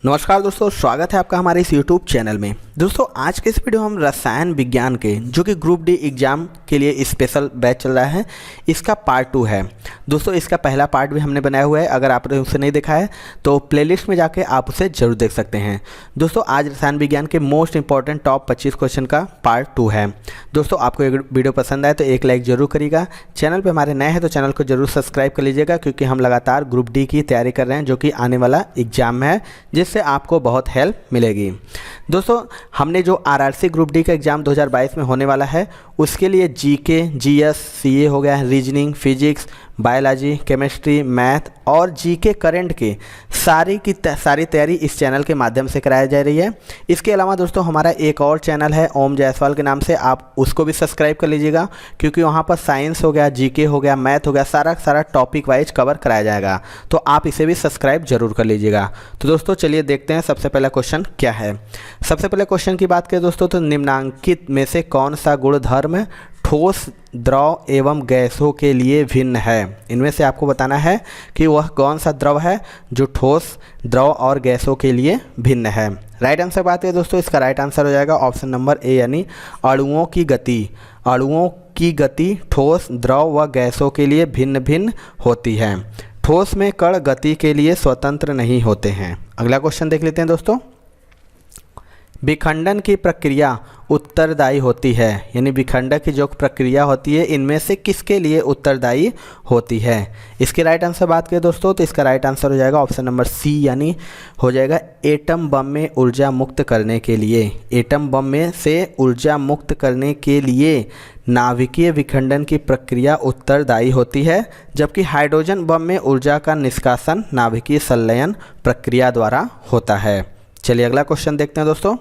नमस्कार दोस्तों, स्वागत है आपका हमारे इस YouTube चैनल में। दोस्तों आज के इस वीडियो हम रसायन विज्ञान के जो कि ग्रुप डी एग्ज़ाम के लिए स्पेशल बैच चल रहा है, इसका पार्ट 2 है। दोस्तों इसका पहला पार्ट भी हमने बनाया हुआ है, अगर आपने उसे नहीं देखा है तो प्लेलिस्ट में जाके आप उसे जरूर देख सकते हैं। दोस्तों आज रसायन विज्ञान के मोस्ट इंपॉर्टेंट टॉप 25 क्वेश्चन का पार्ट 2 है। दोस्तों आपको एक वीडियो पसंद आए तो एक लाइक ज़रूर करिएगा। चैनल पर हमारे नए हैं तो चैनल को जरूर सब्सक्राइब कर लीजिएगा, क्योंकि हम लगातार ग्रुप डी की तैयारी कर रहे हैं जो कि आने वाला एग्जाम है, जिससे आपको बहुत हेल्प मिलेगी। दोस्तों हमने जो आरआरसी ग्रुप डी का एग्ज़ाम 2022 में होने वाला है, उसके लिए जीके, जीएस, सीए हो गया, reasoning, physics, biology, chemistry, math और जीके करंट के सारी तैयारी इस चैनल के माध्यम से कराई जा रही है। इसके अलावा दोस्तों हमारा एक और चैनल है ओम जायसवाल के नाम से, आप उसको भी सब्सक्राइब कर लीजिएगा, क्योंकि वहाँ पर साइंस हो गया, जीके हो गया, मैथ हो गया, सारा टॉपिक वाइज कवर कराया जाएगा, तो आप इसे भी सब्सक्राइब जरूर कर लीजिएगा। तो दोस्तों चलिए देखते हैं सबसे पहला क्वेश्चन क्या है। सबसे पहले क्वेश्चन की बात करें दोस्तों, तो निम्नांकित में से कौन सा गुणधर्म ठोस, द्रव एवं गैसों के लिए भिन्न है? इनमें से आपको बताना है कि वह कौन सा द्रव है जो ठोस, द्रव और गैसों के लिए भिन्न है। राइट आंसर बात है दोस्तों, इसका राइट आंसर हो जाएगा ऑप्शन नंबर ए, यानी अणुओं की गति। अणुओं की गति ठोस, द्रव व गैसों के लिए भिन्न भिन्न होती है। ठोस में कण गति के लिए स्वतंत्र नहीं होते हैं। अगला क्वेश्चन देख लेते हैं दोस्तों। विखंडन की प्रक्रिया उत्तरदायी होती है, यानी विखंडन की जो प्रक्रिया होती है इनमें से किसके लिए उत्तरदायी होती है? इसके राइट आंसर बात करें दोस्तों, तो इसका राइट आंसर हो जाएगा ऑप्शन नंबर सी, यानी हो जाएगा एटम बम में ऊर्जा मुक्त करने के लिए। एटम बम में से ऊर्जा मुक्त करने के लिए नाभिकीय विखंडन की प्रक्रिया उत्तरदायी होती है, जबकि हाइड्रोजन बम में ऊर्जा का निष्कासन नाभिकीय संलयन प्रक्रिया द्वारा होता है। चलिए अगला क्वेश्चन देखते हैं दोस्तों।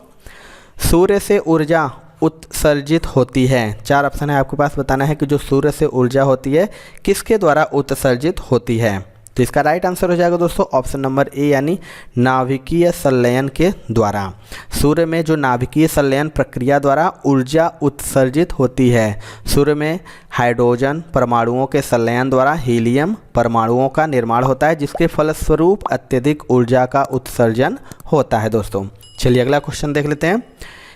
सूर्य से ऊर्जा उत्सर्जित होती है। 4 ऑप्शन है, आपके पास बताना है कि जो सूर्य से ऊर्जा होती है किसके द्वारा उत्सर्जित होती है। तो इसका राइट आंसर हो जाएगा दोस्तों ऑप्शन नंबर ए, यानी नाभिकीय संलयन के द्वारा। सूर्य में जो नाभिकीय संलयन प्रक्रिया द्वारा ऊर्जा उत्सर्जित होती है, सूर्य में हाइड्रोजन परमाणुओं के संलयन द्वारा हीलियम परमाणुओं का निर्माण होता है, जिसके फलस्वरूप अत्यधिक ऊर्जा का उत्सर्जन होता है दोस्तों। चलिए अगला क्वेश्चन देख लेते हैं।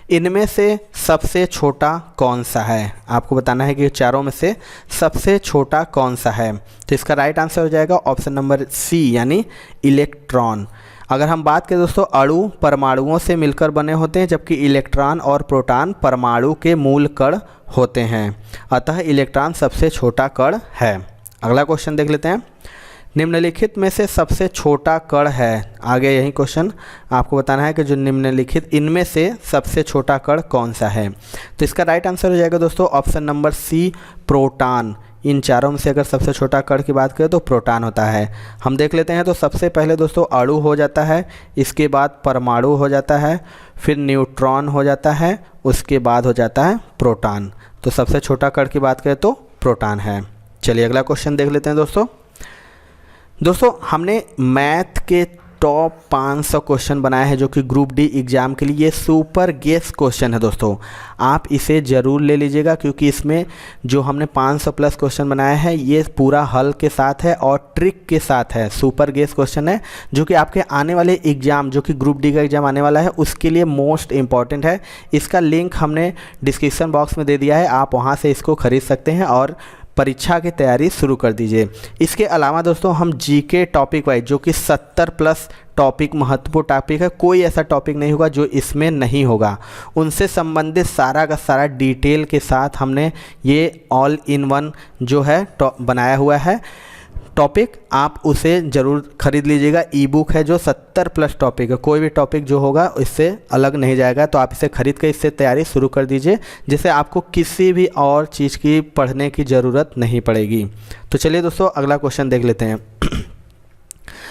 इनमें से सबसे छोटा कौन सा है? आपको बताना है कि चारों में से सबसे छोटा कौन सा है। तो इसका राइट आंसर हो जाएगा ऑप्शन नंबर सी, यानी इलेक्ट्रॉन। अगर हम बात करें दोस्तों, अणु परमाणुओं से मिलकर बने होते हैं, जबकि इलेक्ट्रॉन और प्रोटॉन परमाणु के मूल कण होते हैं, अतः इलेक्ट्रॉन सबसे छोटा कण है। अगला क्वेश्चन देख लेते हैं। निम्नलिखित में से सबसे छोटा कण है, आगे यही क्वेश्चन आपको बताना है कि जो निम्नलिखित इनमें से सबसे छोटा कण कौन सा है। तो इसका राइट आंसर हो जाएगा दोस्तों ऑप्शन नंबर सी, प्रोटॉन। इन चारों में से अगर सबसे छोटा कण की बात करें तो प्रोटॉन होता है। हम देख लेते हैं, तो सबसे पहले दोस्तों अणु हो जाता है, इसके बाद परमाणु हो जाता है, फिर न्यूट्रॉन हो जाता है, उसके बाद हो जाता है प्रोटॉन। तो सबसे छोटा कण की बात करें तो प्रोटॉन है। चलिए अगला क्वेश्चन देख लेते हैं दोस्तों हमने मैथ के टॉप 500 क्वेश्चन बनाए हैं जो कि ग्रुप डी एग्ज़ाम के लिए सुपर गेस क्वेश्चन है दोस्तों। आप इसे ज़रूर ले लीजिएगा, क्योंकि इसमें जो हमने 500 प्लस क्वेश्चन बनाए हैं ये पूरा हल के साथ है और ट्रिक के साथ है। सुपर गेस क्वेश्चन है जो कि आपके आने वाले एग्ज़ाम, जो कि ग्रुप डी का एग्ज़ाम आने वाला है, उसके लिए मोस्ट इंपॉर्टेंट है। इसका लिंक हमने डिस्क्रिप्शन बॉक्स में दे दिया है, आप वहाँ से इसको ख़रीद सकते हैं और परीक्षा की तैयारी शुरू कर दीजिए। इसके अलावा दोस्तों हम जीके टॉपिक वाइज, जो कि 70 प्लस टॉपिक महत्वपूर्ण टॉपिक है, कोई ऐसा टॉपिक नहीं होगा जो इसमें नहीं होगा। उनसे संबंधित सारा का सारा डिटेल के साथ हमने ये ऑल इन वन जो है बनाया हुआ है टॉपिक, आप उसे ज़रूर खरीद लीजिएगा। ई बुक है जो 70 प्लस टॉपिक है, कोई भी टॉपिक जो होगा इससे अलग नहीं जाएगा, तो आप इसे खरीद कर इससे तैयारी शुरू कर दीजिए, जिससे आपको किसी भी और चीज़ की पढ़ने की ज़रूरत नहीं पड़ेगी। तो चलिए दोस्तों अगला क्वेश्चन देख लेते हैं।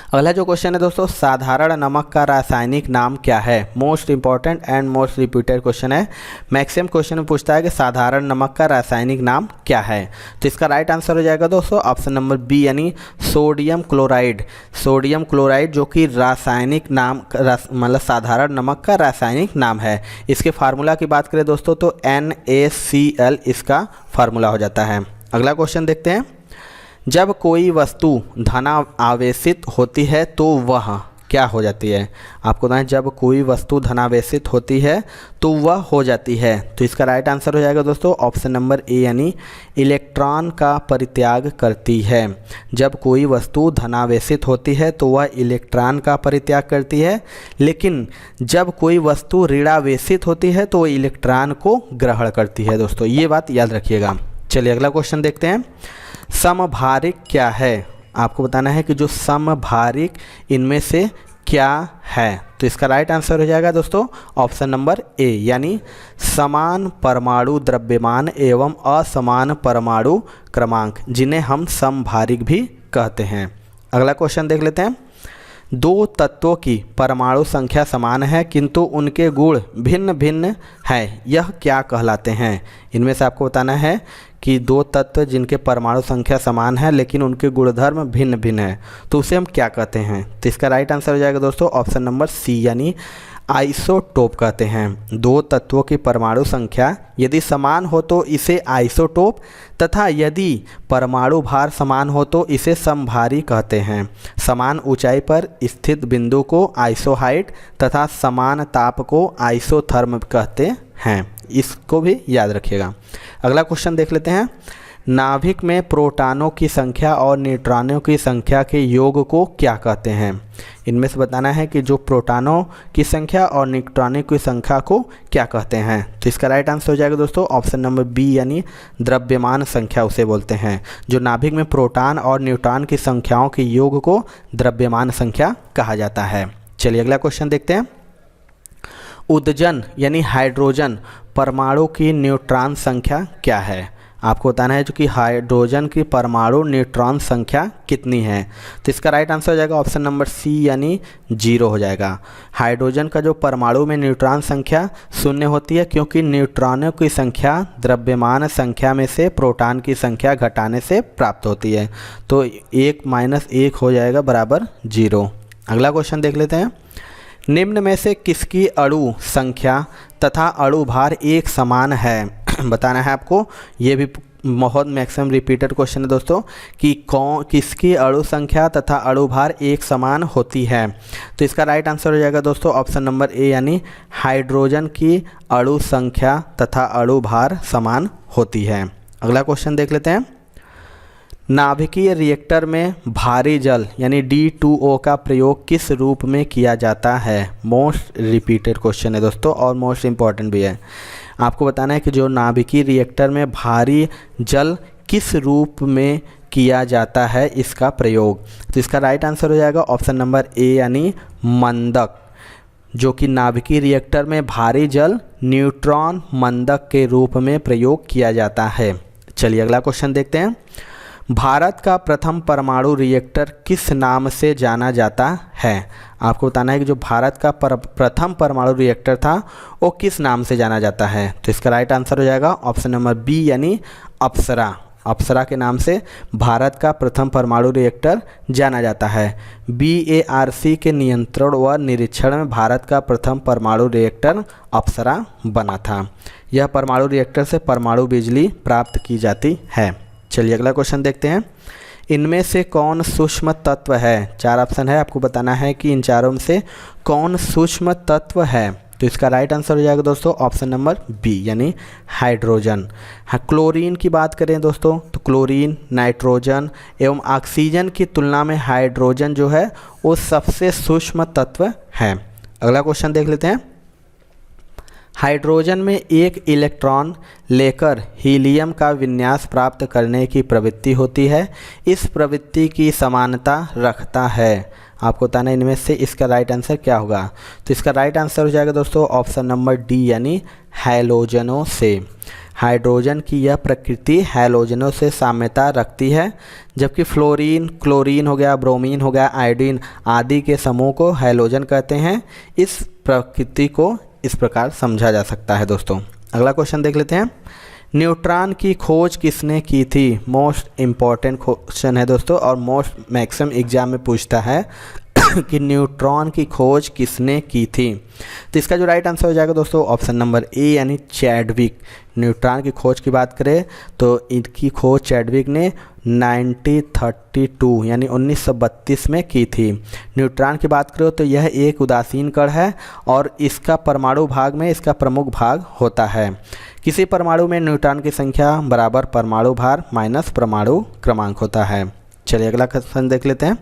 अगला जो क्वेश्चन है दोस्तों, साधारण नमक का रासायनिक नाम क्या है? Most important and most repeated question है। मैक्सिमम क्वेश्चन में पूछता है कि साधारण नमक का रासायनिक नाम क्या है। तो इसका राइट आंसर हो जाएगा दोस्तों ऑप्शन नंबर बी, यानी सोडियम क्लोराइड। सोडियम क्लोराइड जो कि रासायनिक नाम मतलब साधारण नमक का रासायनिक नाम है। इसके फार्मूला की बात करें दोस्तों तो NaCl इसका फार्मूला हो जाता है। अगला क्वेश्चन देखते हैं। जब कोई वस्तु धनावेशित होती है तो वह क्या हो जाती है? आपको बताएं जब कोई वस्तु धनावेशित होती है तो वह हो जाती है। तो इसका राइट आंसर हो जाएगा दोस्तों ऑप्शन नंबर ए यानी इलेक्ट्रॉन का परित्याग करती है। जब कोई वस्तु धनावेशित होती है तो वह इलेक्ट्रॉन का परित्याग करती है, लेकिन जब कोई वस्तु ऋणावेशित होती है तो वह इलेक्ट्रॉन को ग्रहण करती है। दोस्तों ये बात याद रखिएगा। चलिए अगला क्वेश्चन देखते हैं। समभारिक क्या है? आपको बताना है कि जो समभारिक इनमें से क्या है। तो इसका राइट आंसर हो जाएगा दोस्तों ऑप्शन नंबर ए यानी समान परमाणु द्रव्यमान एवं असमान परमाणु क्रमांक, जिन्हें हम समभारिक भी कहते हैं। अगला क्वेश्चन देख लेते हैं। दो तत्वों की परमाणु संख्या समान है किंतु उनके गुण भिन्न भिन्न हैं, यह क्या कहलाते हैं? इनमें से आपको बताना है कि दो तत्व जिनके परमाणु संख्या समान है लेकिन उनके गुणधर्म भिन्न भिन्न है, तो उसे हम क्या कहते हैं? तो इसका राइट आंसर हो जाएगा दोस्तों ऑप्शन नंबर सी यानी आइसोटोप कहते हैं। दो तत्वों की परमाणु संख्या यदि समान हो तो इसे आइसोटोप तथा यदि परमाणु भार समान हो तो इसे समभारी कहते हैं। समान ऊंचाई पर स्थित बिंदु को आइसोहाइट तथा समान ताप को आइसोथर्म कहते हैं। इसको भी याद रखिएगा। अगला क्वेश्चन देख लेते हैं। नाभिक में प्रोटॉनों की संख्या और न्यूट्रॉनों की संख्या के योग को क्या कहते हैं? इनमें से बताना है कि जो प्रोटॉनों की संख्या और न्यूट्रॉनों की संख्या को क्या कहते हैं। तो इसका राइट आंसर हो जाएगा दोस्तों ऑप्शन नंबर बी यानी द्रव्यमान संख्या उसे बोलते हैं। जो नाभिक में प्रोटॉन और न्यूट्रॉन की संख्याओं के योग को द्रव्यमान संख्या कहा जाता है। चलिए अगला क्वेश्चन देखते हैं। उदजन यानी हाइड्रोजन परमाणु की न्यूट्रॉन संख्या क्या है? आपको बताना है जो कि हाइड्रोजन की परमाणु न्यूट्रॉन संख्या कितनी है। तो इसका राइट आंसर हो जाएगा ऑप्शन नंबर सी यानी 0 हो जाएगा। हाइड्रोजन का जो परमाणु में न्यूट्रॉन संख्या 0 होती है क्योंकि न्यूट्रॉनों की संख्या द्रव्यमान संख्या में से प्रोटॉन की संख्या घटाने से प्राप्त होती है। तो 1 - 1 हो जाएगा बराबर 0। अगला क्वेश्चन देख लेते हैं। निम्न में से किसकी अणु संख्या तथा अणु भार एक समान है? बताना है आपको। ये भी बहुत मैक्सिमम रिपीटेड क्वेश्चन है दोस्तों कि किसकी अणु संख्या तथा अणु भार एक समान होती है। तो इसका राइट आंसर हो जाएगा दोस्तों ऑप्शन नंबर ए यानी हाइड्रोजन की अणु संख्या तथा अणु भार समान होती है। अगला क्वेश्चन देख लेते हैं। नाभिकीय रिएक्टर में भारी जल यानी D2O का प्रयोग किस रूप में किया जाता है? मोस्ट रिपीटेड क्वेश्चन है दोस्तों और मोस्ट इम्पॉर्टेंट भी है। आपको बताना है कि जो नाभिकीय रिएक्टर में भारी जल किस रूप में किया जाता है इसका प्रयोग। तो इसका राइट आंसर हो जाएगा ऑप्शन नंबर ए यानी मंदक। जो कि नाभिकीय रिएक्टर में भारी जल न्यूट्रॉन मंदक के रूप में प्रयोग किया जाता है। चलिए अगला क्वेश्चन देखते हैं। भारत का प्रथम परमाणु रिएक्टर किस नाम से जाना जाता है? आपको बताना है कि जो भारत का प्रथम परमाणु रिएक्टर था वो किस नाम से जाना जाता है। तो इसका राइट आंसर हो जाएगा ऑप्शन नंबर बी यानी अप्सरा। अप्सरा के नाम से भारत का प्रथम परमाणु रिएक्टर जाना जाता है। BARC के नियंत्रण व निरीक्षण में भारत का प्रथम परमाणु रिएक्टर अप्सरा बना था। यह परमाणु रिएक्टर से परमाणु बिजली प्राप्त की जाती है। चलिए अगला क्वेश्चन देखते हैं। इनमें से कौन सूक्ष्म तत्व है? 4 ऑप्शन है, आपको बताना है कि इन चारों में से कौन सूक्ष्म तत्व है। तो इसका राइट आंसर हो जाएगा दोस्तों ऑप्शन नंबर बी यानी हाइड्रोजन। हाँ, क्लोरीन की बात करें दोस्तों तो क्लोरीन, नाइट्रोजन एवं ऑक्सीजन की तुलना में हाइड्रोजन जो है वो सबसे सूक्ष्म तत्व है। अगला क्वेश्चन देख लेते हैं। हाइड्रोजन में एक इलेक्ट्रॉन लेकर हीलियम का विन्यास प्राप्त करने की प्रवृत्ति होती है। इस प्रवृत्ति की समानता रखता है। आपको बताना है इनमें से इसका राइट आंसर क्या होगा। तो इसका राइट आंसर हो जाएगा दोस्तों ऑप्शन नंबर डी यानी हैलोजनों से। हाइड्रोजन की यह प्रकृति हैलोजनों से साम्यता रखती है, जबकि फ्लोरीन, क्लोरीन हो गया, ब्रोमीन हो गया, आयोडीन आदि के समूह को हैलोजन कहते हैं। इस प्रकृति को इस प्रकार समझा जा सकता है दोस्तों। अगला क्वेश्चन देख लेते हैं। न्यूट्रॉन की खोज किसने की थी? मोस्ट इम्पॉर्टेंट क्वेश्चन है दोस्तों और मोस्ट मैक्सिमम एग्जाम में पूछता है। कि न्यूट्रॉन की खोज किसने की थी। तो इसका जो राइट आंसर हो जाएगा दोस्तों ऑप्शन नंबर ए यानी चैडविक। न्यूट्रॉन की खोज की बात करें तो इनकी खोज चैडविक ने 1932 यानी 1932 में की थी। न्यूट्रॉन की बात करो तो यह एक उदासीन कण है और इसका परमाणु भाग में इसका प्रमुख भाग होता है। किसी परमाणु में न्यूट्रॉन की संख्या बराबर परमाणु भार माइनस परमाणु क्रमांक होता है। चलिए अगला क्वेश्चन देख लेते हैं।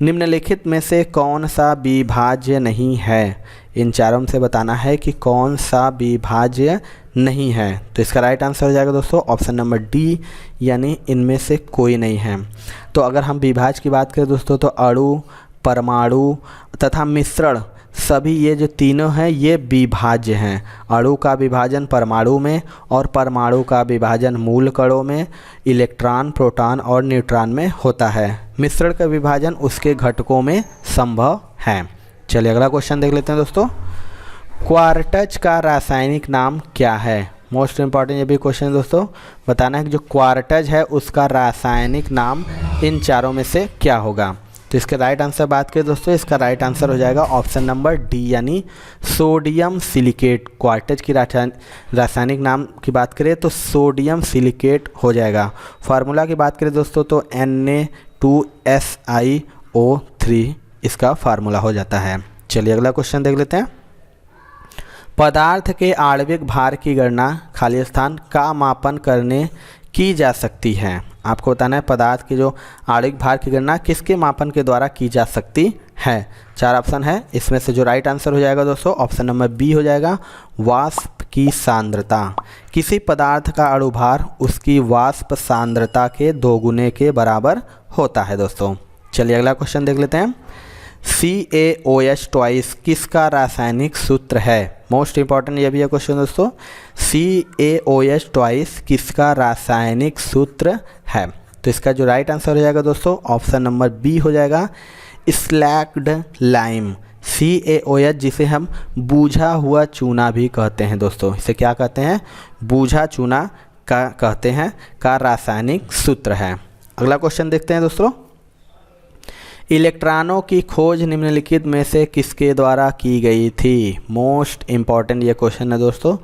निम्नलिखित में से कौन सा विभाज्य नहीं है। इन चारों में से बताना है कि कौन सा विभाज्य नहीं है। तो इसका राइट आंसर हो जाएगा दोस्तों ऑप्शन नंबर डी यानी इनमें से कोई नहीं है। तो अगर हम विभाज्य की बात करें दोस्तों तो अणु, परमाणु तथा मिश्रण सभी ये जो तीनों हैं ये विभाज्य हैं। अणु का विभाजन परमाणु में और परमाणु का विभाजन मूल कणों में, इलेक्ट्रॉन, प्रोटॉन और न्यूट्रॉन में होता है। मिश्रण का विभाजन उसके घटकों में संभव है। चलिए अगला क्वेश्चन देख लेते हैं दोस्तों। क्वार्टज का रासायनिक नाम क्या है। मोस्ट इंपॉर्टेंट ये भी क्वेश्चन है दोस्तों। बताना है कि जो क्वार्टज है उसका रासायनिक नाम इन चारों में से क्या होगा। तो इसके राइट आंसर बात करें दोस्तों, इसका राइट आंसर हो जाएगा ऑप्शन नंबर डी यानी सोडियम सिलिकेट। क्वार्टज की रासायनिक नाम की बात करें तो सोडियम सिलिकेट हो जाएगा। फार्मूला की बात करें दोस्तों तो Na2SiO3 इसका फार्मूला हो जाता है। चलिए अगला क्वेश्चन देख लेते हैं। पदार्थ के आणविक भार की गणना खाली स्थान का मापन करने की जा सकती है। आपको बताना है पदार्थ की जो आणविक भार की गणना किसके मापन के द्वारा की जा सकती है। चार ऑप्शन है, इसमें से जो राइट आंसर हो जाएगा दोस्तों ऑप्शन नंबर बी हो जाएगा वाष्प की सांद्रता। किसी पदार्थ का अणुभार उसकी वाष्प सांद्रता के 2 गुने के बराबर होता है दोस्तों। चलिए अगला क्वेश्चन देख लेते हैं। CaOH किसका रासायनिक सूत्र है। मोस्ट इंपॉर्टेंट ये भी है क्वेश्चन दोस्तों। CaOH किसका रासायनिक सूत्र है। तो इसका जो राइट आंसर हो जाएगा दोस्तों ऑप्शन नंबर बी हो जाएगा स्लैक्ड लाइम। CaOH जिसे हम बूझा हुआ चूना भी कहते हैं दोस्तों, इसे क्या कहते हैं, बूझा चूना का कहते हैं, का रासायनिक सूत्र है। अगला क्वेश्चन देखते हैं दोस्तों। इलेक्ट्रॉनों की खोज निम्नलिखित में से किसके द्वारा की गई थी। मोस्ट इम्पॉर्टेंट ये क्वेश्चन है दोस्तों।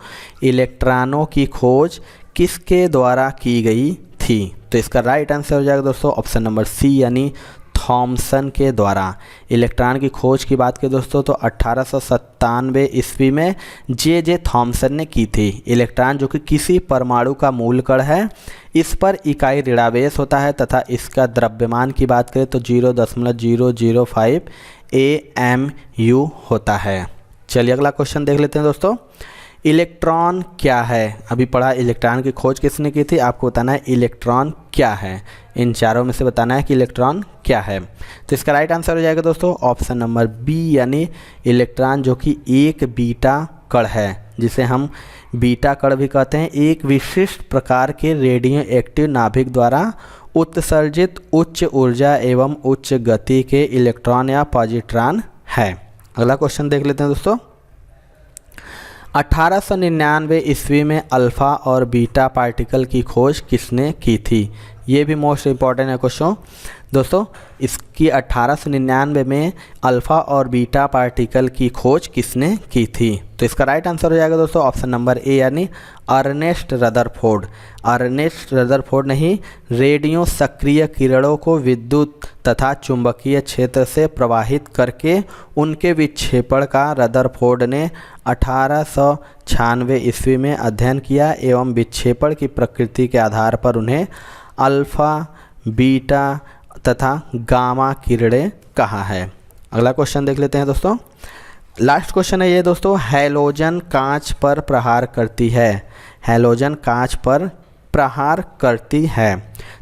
इलेक्ट्रॉनों की खोज किसके द्वारा की गई थी। तो इसका राइट आंसर हो जाएगा दोस्तों ऑप्शन नंबर सी यानी थॉमसन के द्वारा। इलेक्ट्रॉन की खोज की बात करें दोस्तों तो 1897 ईस्वी में जे थॉमसन ने की थी। इलेक्ट्रॉन जो कि किसी परमाणु का मूल कण है, इस पर इकाई ऋणावेश होता है तथा इसका द्रव्यमान की बात करें तो 0.005 AMU होता है। चलिए अगला क्वेश्चन देख लेते हैं दोस्तों। इलेक्ट्रॉन क्या है। अभी पढ़ा इलेक्ट्रॉन की खोज किसने की थी, आपको बताना है इलेक्ट्रॉन क्या है। इन चारों में से बताना है कि इलेक्ट्रॉन क्या है। तो इसका राइट आंसर हो जाएगा दोस्तों ऑप्शन नंबर बी यानी इलेक्ट्रॉन जो कि एक बीटा कण है, जिसे हम बीटा कण भी कहते हैं। एक विशिष्ट प्रकार के रेडियो एक्टिव नाभिक द्वारा उत्सर्जित उच्च ऊर्जा एवं उच्च गति के इलेक्ट्रॉन या पॉजिट्रॉन है। अगला क्वेश्चन देख लेते हैं दोस्तों। 1899 ईस्वी में अल्फ़ा और बीटा पार्टिकल की खोज किसने की थी। ये भी मोस्ट इम्पॉर्टेंट है क्वेश्चन दोस्तों। इसकी 1899 में अल्फ़ा और बीटा पार्टिकल की खोज किसने की थी। तो इसका राइट आंसर हो जाएगा दोस्तों ऑप्शन नंबर ए यानी अर्नेस्ट रदरफोर्ड। अर्नेस्ट रदरफोर्ड नहीं, रेडियो सक्रिय किरणों को विद्युत तथा चुंबकीय क्षेत्र से प्रवाहित करके उनके विक्षेपण का रदरफोर्ड ने 1896 ईस्वी में अध्ययन किया एवं विक्षेपण की प्रकृति के आधार पर उन्हें अल्फ़ा, बीटा तथा गामा किरणें कहा है। अगला क्वेश्चन देख लेते हैं दोस्तों। लास्ट क्वेश्चन है ये दोस्तों। हैलोजन कांच पर प्रहार करती है। हैलोजन कांच पर प्रहार करती है।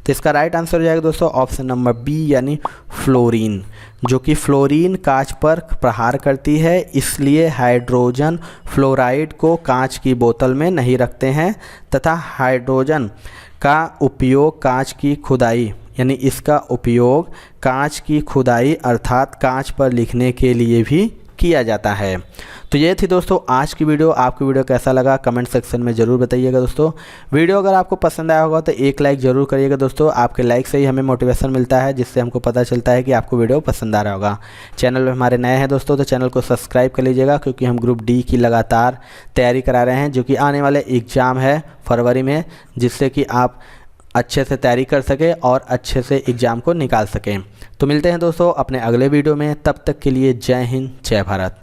तो इसका राइट आंसर हो जाएगा दोस्तों ऑप्शन नंबर बी यानी फ्लोरीन। जो कि फ्लोरीन कांच पर प्रहार करती है, इसलिए हाइड्रोजन फ्लोराइड को कांच की बोतल में नहीं रखते हैं तथा हाइड्रोजन का उपयोग कांच की खुदाई यानी इसका उपयोग कांच की खुदाई अर्थात कांच पर लिखने के लिए भी किया जाता है। तो ये थी दोस्तों आज की वीडियो। आपकी वीडियो कैसा लगा कमेंट सेक्शन में ज़रूर बताइएगा दोस्तों। वीडियो अगर आपको पसंद आया होगा तो एक लाइक ज़रूर करिएगा दोस्तों। आपके लाइक से ही हमें मोटिवेशन मिलता है, जिससे हमको पता चलता है कि आपको वीडियो पसंद आ रहा होगा। चैनल में हमारे नए हैं दोस्तों तो चैनल को सब्सक्राइब कर लीजिएगा, क्योंकि हम ग्रुप डी की लगातार तैयारी करा रहे हैं, जो कि आने वाले एग्ज़ाम है फरवरी में, जिससे कि आप अच्छे से तैयारी कर सकें और अच्छे से एग्ज़ाम को निकाल सकें। तो मिलते हैं दोस्तों अपने अगले वीडियो में, तब तक के लिए जय हिंद जय भारत।